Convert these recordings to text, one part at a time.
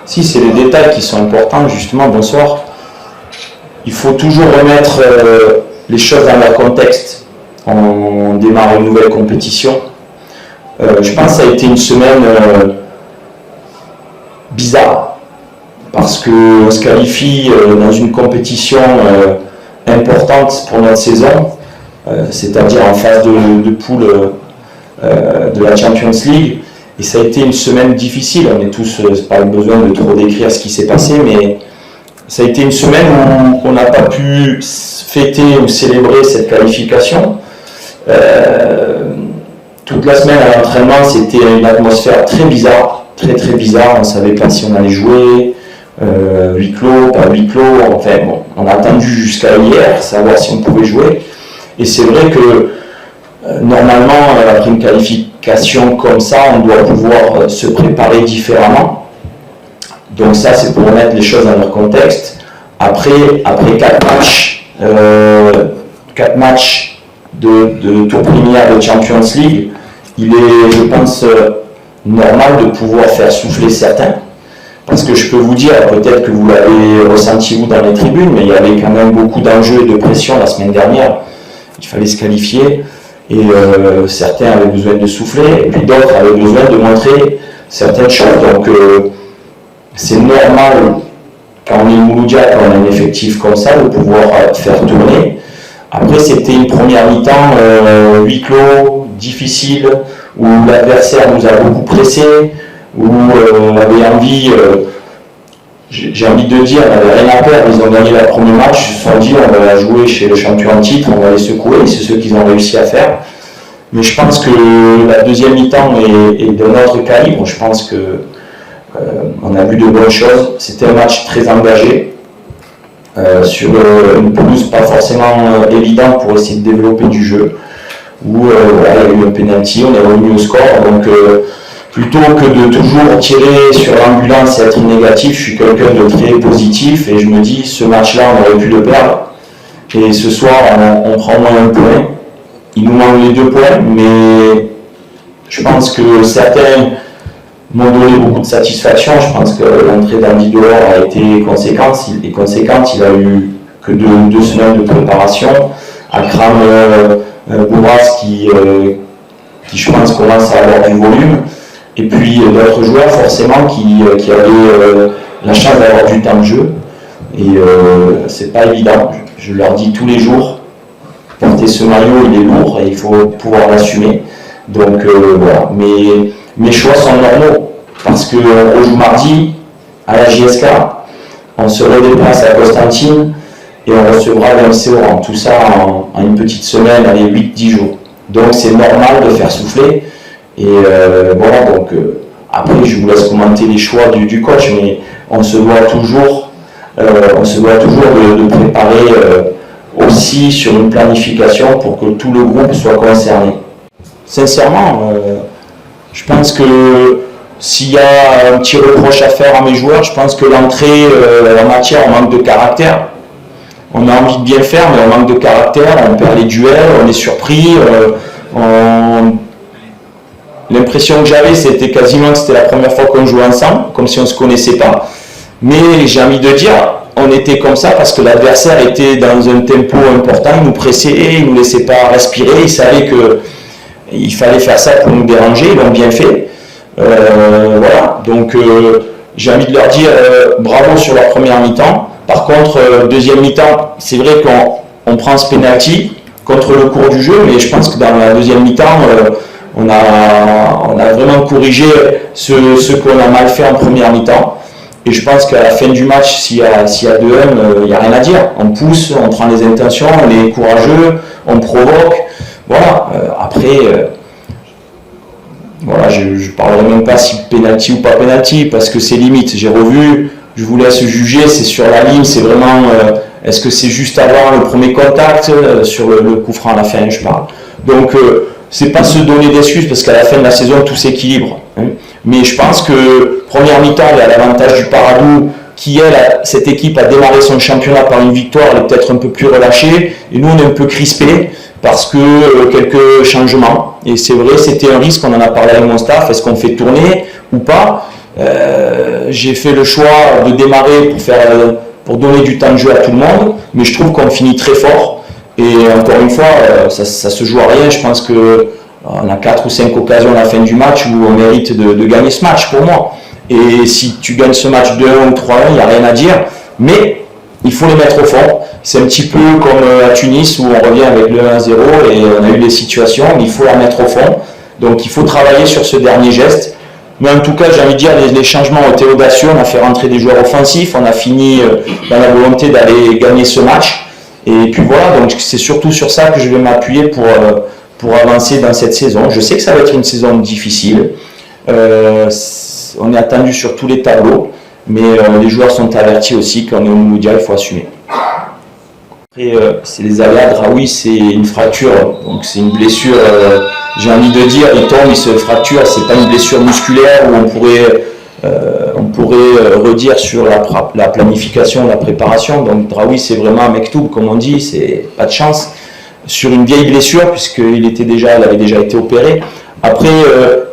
Si, c'est les détails qui sont importants, justement. Bonsoir. Il faut toujours remettre les choses dans leur contexte. On démarre une nouvelle compétition. Je pense que ça a été une semaine bizarre, parce qu'on se qualifie dans une compétition importante pour notre saison, c'est-à-dire en phase de poule de la Champions League. Et ça a été une semaine difficile. On est tous, pas besoin de trop décrire ce qui s'est passé, mais ça a été une semaine où on n'a pas pu fêter ou célébrer cette qualification. Toute la semaine à l'entraînement, c'était une atmosphère très bizarre, très bizarre. On ne savait pas si on allait jouer, huis clos, pas huis clos. Enfin bon, on a attendu jusqu'à hier, savoir si on pouvait jouer. Et c'est vrai que normalement, après une qualification comme ça, on doit pouvoir se préparer différemment. Donc ça, c'est pour remettre les choses dans leur contexte. Après 4 matchs de tour préliminaire de Champions League, il est, je pense, normal de pouvoir faire souffler certains. Parce que je peux vous dire, peut-être que vous l'avez ressenti vous dans les tribunes, mais il y avait quand même beaucoup d'enjeux et de pression la semaine dernière. Il fallait se qualifier et certains avaient besoin de souffler et puis d'autres avaient besoin de montrer certaines choses. Donc c'est normal, quand on est Mouloudia, quand on a un effectif comme ça, de pouvoir faire tourner. Après, c'était une première mi-temps huis clos, difficile, où l'adversaire nous a beaucoup pressé, où on avait envie, j'ai envie de dire, on n'avait rien à perdre. Ils ont gagné le premier match, ils se sont dit on va jouer chez le champion en titre, on va les secouer, c'est ce qu'ils ont réussi à faire. Mais je pense que la deuxième mi-temps est de notre calibre. Je pense que on a vu de bonnes choses. C'était un match très engagé, sur une pelouse pas forcément évidente pour essayer de développer du jeu, où voilà, il y a eu un penalty, on est revenu au score. Donc plutôt que de toujours tirer sur l'ambulance et être négatif, je suis quelqu'un de très positif et je me dis ce match-là on aurait pu le perdre. Et ce soir on prend au moins un point. Il nous manque les 2 points, mais je pense que certains m'ont donné beaucoup de satisfaction. Je pense que l'entrée d'Andy Delors a été conséquente. Il a eu que 2 semaines de préparation. Akram Bourras qui je pense commence à avoir du volume. Et puis d'autres joueurs forcément qui avaient la chance d'avoir du temps de jeu. Et c'est pas évident. Je leur dis tous les jours, porter ce maillot il est lourd et il faut pouvoir l'assumer. Donc voilà. Mais mes choix sont normaux parce qu'on rejoue mardi à la JSK, on se redéplace à Constantine et on recevra l'MC Oran. Tout ça en une petite semaine, allez 8-10 jours. Donc c'est normal de faire souffler. Et voilà, donc après je vous laisse commenter les choix du coach, mais on se doit toujours de préparer aussi sur une planification pour que tout le groupe soit concerné. Sincèrement, je pense que s'il y a un petit reproche à faire à mes joueurs, je pense que l'entrée en matière, on manque de caractère. On a envie de bien faire, mais on manque de caractère, on perd les duels, on est surpris. L'impression que j'avais, c'était quasiment que c'était la première fois qu'on jouait ensemble, comme si on ne se connaissait pas. Mais j'ai envie de dire, on était comme ça parce que l'adversaire était dans un tempo important, il nous pressait, il ne nous laissait pas respirer, il savait qu'il fallait faire ça pour nous déranger, ils l'ont bien fait. Voilà, donc j'ai envie de leur dire bravo sur leur première mi-temps. Par contre, deuxième mi-temps, c'est vrai qu'on prend ce penalty contre le cours du jeu, mais je pense que dans la deuxième mi-temps, on a vraiment corrigé ce qu'on a mal fait en première mi-temps. Et je pense qu'à la fin du match, s'il y a 2-1, il n'y a rien à dire. On pousse, on prend les intentions, on est courageux, on provoque. Voilà, après, voilà, je ne parlerai même pas si penalty ou pas penalty, parce que c'est limite. J'ai revu, je vous laisse juger, c'est sur la ligne, c'est vraiment, est-ce que c'est juste avant le premier contact, sur le coup franc à la fin, je parle. Donc, c'est pas se donner d'excuses, parce qu'à la fin de la saison, tout s'équilibre. Hein. Mais je pense que, première mi-temps, il y a l'avantage du Paradou, qui, cette équipe a démarré son championnat par une victoire, elle est peut-être un peu plus relâchée, et nous, on est un peu crispés, parce que quelques changements. Et c'est vrai, c'était un risque, on en a parlé avec mon staff, est-ce qu'on fait tourner ou pas? J'ai fait le choix de démarrer pour donner du temps de jeu à tout le monde, mais je trouve qu'on finit très fort. Et encore une fois, ça se joue à rien. Je pense qu'on a 4 ou 5 occasions à la fin du match où on mérite de gagner ce match pour moi. Et si tu gagnes ce match 2-1 ou 3-1, il n'y a rien à dire. Mais il faut les mettre au fond. C'est un petit peu comme à Tunis où on revient avec le 1-0 et on a eu des situations, mais il faut la mettre au fond. Donc il faut travailler sur ce dernier geste. Mais en tout cas, j'ai envie de dire, les changements ont été audacieux. On a fait rentrer des joueurs offensifs. On a fini dans la volonté d'aller gagner ce match. Et puis voilà, donc c'est surtout sur ça que je vais m'appuyer pour avancer dans cette saison. Je sais que ça va être une saison difficile. On est attendu sur tous les tableaux. Mais les joueurs sont avertis aussi qu'on est au Mouloudia, il faut assumer. Après, c'est les aléas. Draoui, c'est une fracture, donc c'est une blessure, j'ai envie de dire, il tombe, il se fracture, c'est pas une blessure musculaire où on pourrait redire sur la planification, la préparation. Donc Draoui, c'est vraiment un mektoub, comme on dit, c'est pas de chance. Sur une vieille blessure, puisqu'il avait déjà été opéré. Après,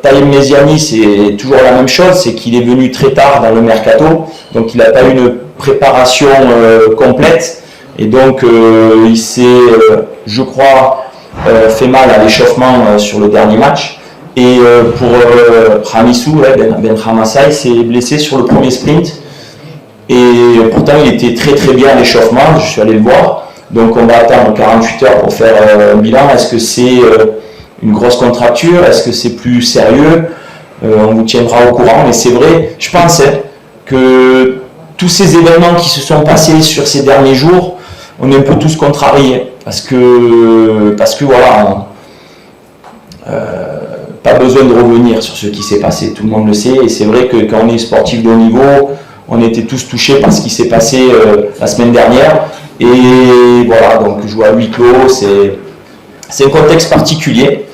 Taïm Méziani, c'est toujours la même chose, c'est qu'il est venu très tard dans le mercato, donc il n'a pas eu une préparation complète, et donc il s'est, je crois, fait mal à l'échauffement sur le dernier match. Et pour Hamissou, Ben Hamassai s'est blessé sur le premier sprint, et pourtant il était très très bien à l'échauffement, je suis allé le voir, donc on va attendre 48 heures pour faire un bilan. Est-ce que c'est une grosse contracture? Est-ce que c'est plus sérieux? On vous tiendra au courant, mais c'est vrai, je pense que tous ces événements qui se sont passés sur ces derniers jours, on est un peu tous contrariés, parce que voilà, pas besoin de revenir sur ce qui s'est passé, tout le monde le sait, et c'est vrai que quand on est sportif de haut niveau, on était tous touchés par ce qui s'est passé la semaine dernière, et voilà, donc jouer à huis clos, c'est un contexte particulier.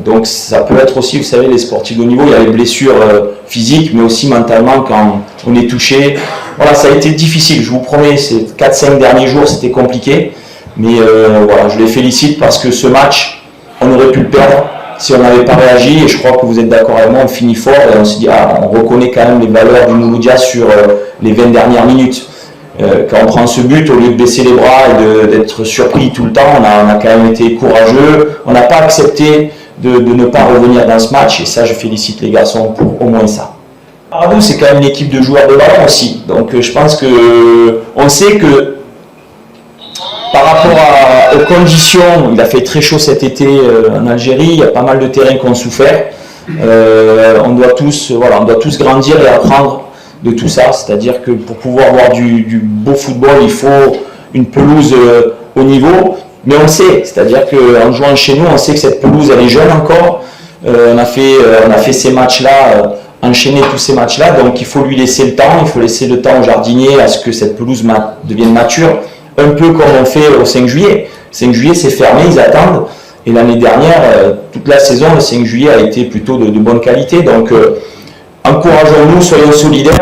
Donc ça peut être aussi, vous savez, les sportifs de haut niveau, il y a les blessures physiques, mais aussi mentalement quand on est touché. Voilà, ça a été difficile, je vous promets, ces 4-5 derniers jours, c'était compliqué. Mais voilà, je les félicite parce que ce match, on aurait pu le perdre si on n'avait pas réagi. Et je crois que vous êtes d'accord avec moi, on finit fort et on se dit, on reconnaît quand même les valeurs du Mouloudia sur les 20 dernières minutes. Quand on prend ce but, au lieu de baisser les bras et d'être surpris tout le temps, on a quand même été courageux. On n'a pas accepté de ne pas revenir dans ce match, et ça, je félicite les garçons pour au moins ça. Arabou, c'est quand même une équipe de joueurs de ballon aussi. Donc je pense qu'on sait que par rapport aux conditions, il a fait très chaud cet été en Algérie, il y a pas mal de terrains qui ont souffert. On doit tous grandir et apprendre de tout ça, c'est-à-dire que pour pouvoir voir du beau football, il faut une pelouse au niveau, mais on le sait, c'est-à-dire qu'en jouant chez nous, on sait que cette pelouse, elle est jeune encore, on a fait ces matchs-là, enchaîner tous ces matchs-là, donc il faut lui laisser le temps, il faut laisser le temps aux jardiniers à ce que cette pelouse devienne mature, un peu comme on fait au 5 juillet. Le 5 juillet, c'est fermé, ils attendent, et l'année dernière, toute la saison, le 5 juillet a été plutôt de bonne qualité, donc encourageons-nous, soyons solidaires.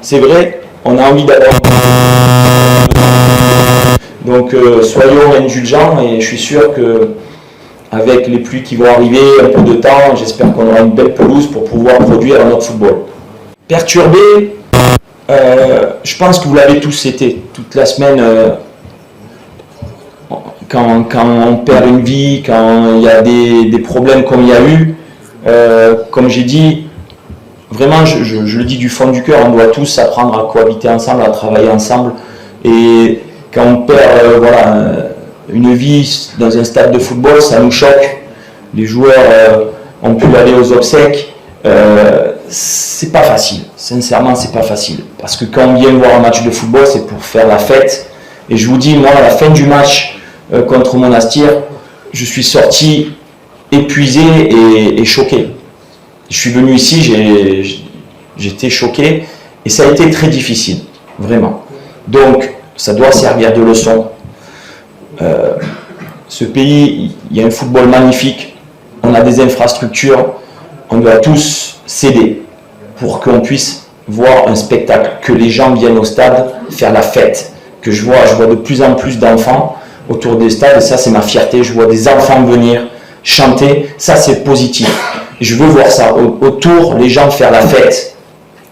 C'est vrai, on a envie d'avoir. Donc soyons indulgents, et je suis sûr que avec les pluies qui vont arriver, un peu de temps, j'espère qu'on aura une belle pelouse pour pouvoir produire notre football. Perturbé, je pense que vous l'avez tous été toute la semaine. Quand on perd une vie, quand il y a des problèmes comme il y a eu, comme j'ai dit, vraiment, je le dis du fond du cœur, on doit tous apprendre à cohabiter ensemble, à travailler ensemble. Et quand on perd une vie dans un stade de football, ça nous choque. Les joueurs ont pu aller aux obsèques. C'est pas facile, sincèrement, c'est pas facile. Parce que quand on vient voir un match de football, c'est pour faire la fête. Et je vous dis, moi, à la fin du match contre Monastir, je suis sorti épuisé et choqué. Je suis venu ici, j'étais choqué, et ça a été très difficile, vraiment. Donc, ça doit servir de leçon. Ce pays, il y a un football magnifique, on a des infrastructures, on doit tous s'aider pour qu'on puisse voir un spectacle, que les gens viennent au stade faire la fête, que je vois de plus en plus d'enfants autour des stades, et ça c'est ma fierté, je vois des enfants venir chanter, ça c'est positif. Je veux voir ça autour, les gens faire la fête.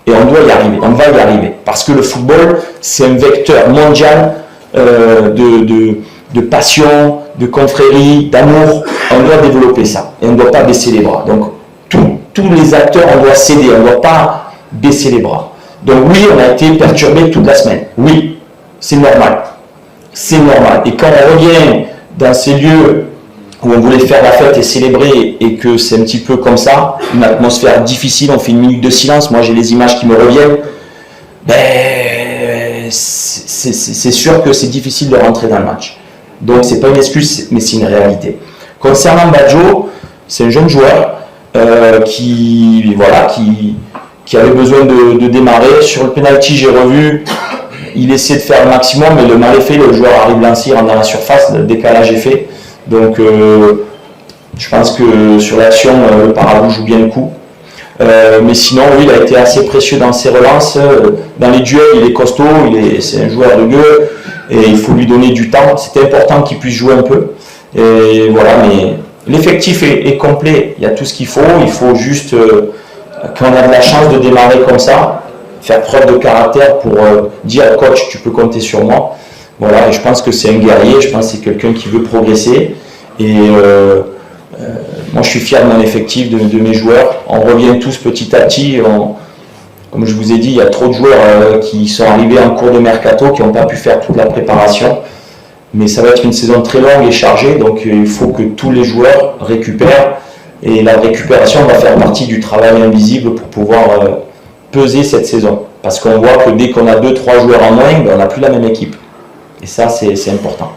Et on doit y arriver, on va y arriver. Parce que le football, c'est un vecteur mondial de passion, de confrérie, d'amour. On doit développer ça. Et on ne doit pas baisser les bras. Donc, tous les acteurs, on doit céder. On ne doit pas baisser les bras. Donc oui, on a été perturbé toute la semaine. Oui, c'est normal. C'est normal. Et quand on revient dans ces lieux où on voulait faire la fête et célébrer et que c'est un petit peu comme ça, une atmosphère difficile, on fait une minute de silence, moi j'ai les images qui me reviennent, c'est sûr que c'est difficile de rentrer dans le match. Donc c'est pas une excuse, mais c'est une réalité. Concernant Badjo, c'est un jeune joueur qui avait besoin de démarrer. Sur le penalty, j'ai revu, il essaie de faire le maximum, mais le mal est fait, le joueur arrive lancé, rentre dans la surface, le décalage est fait. Donc je pense que sur l'action, le Paradou joue bien le coup. Mais sinon, oui, il a été assez précieux dans ses relances. Dans les duels, il est costaud, c'est un joueur de gueule et il faut lui donner du temps. C'était important qu'il puisse jouer un peu. Et voilà, mais l'effectif est complet. Il y a tout ce qu'il faut. Il faut juste, quand on a de la chance de démarrer comme ça, faire preuve de caractère pour dire coach, tu peux compter sur moi. Voilà, et je pense que c'est un guerrier, je pense que c'est quelqu'un qui veut progresser. Et moi, je suis fier de mon effectif, de mes joueurs. On revient tous petit à petit. Comme je vous ai dit, il y a trop de joueurs qui sont arrivés en cours de mercato, qui n'ont pas pu faire toute la préparation. Mais ça va être une saison très longue et chargée, donc il faut que tous les joueurs récupèrent. Et la récupération va faire partie du travail invisible pour pouvoir peser cette saison. Parce qu'on voit que dès qu'on a 2-3 joueurs en moins, on n'a plus la même équipe. Et ça, c'est important.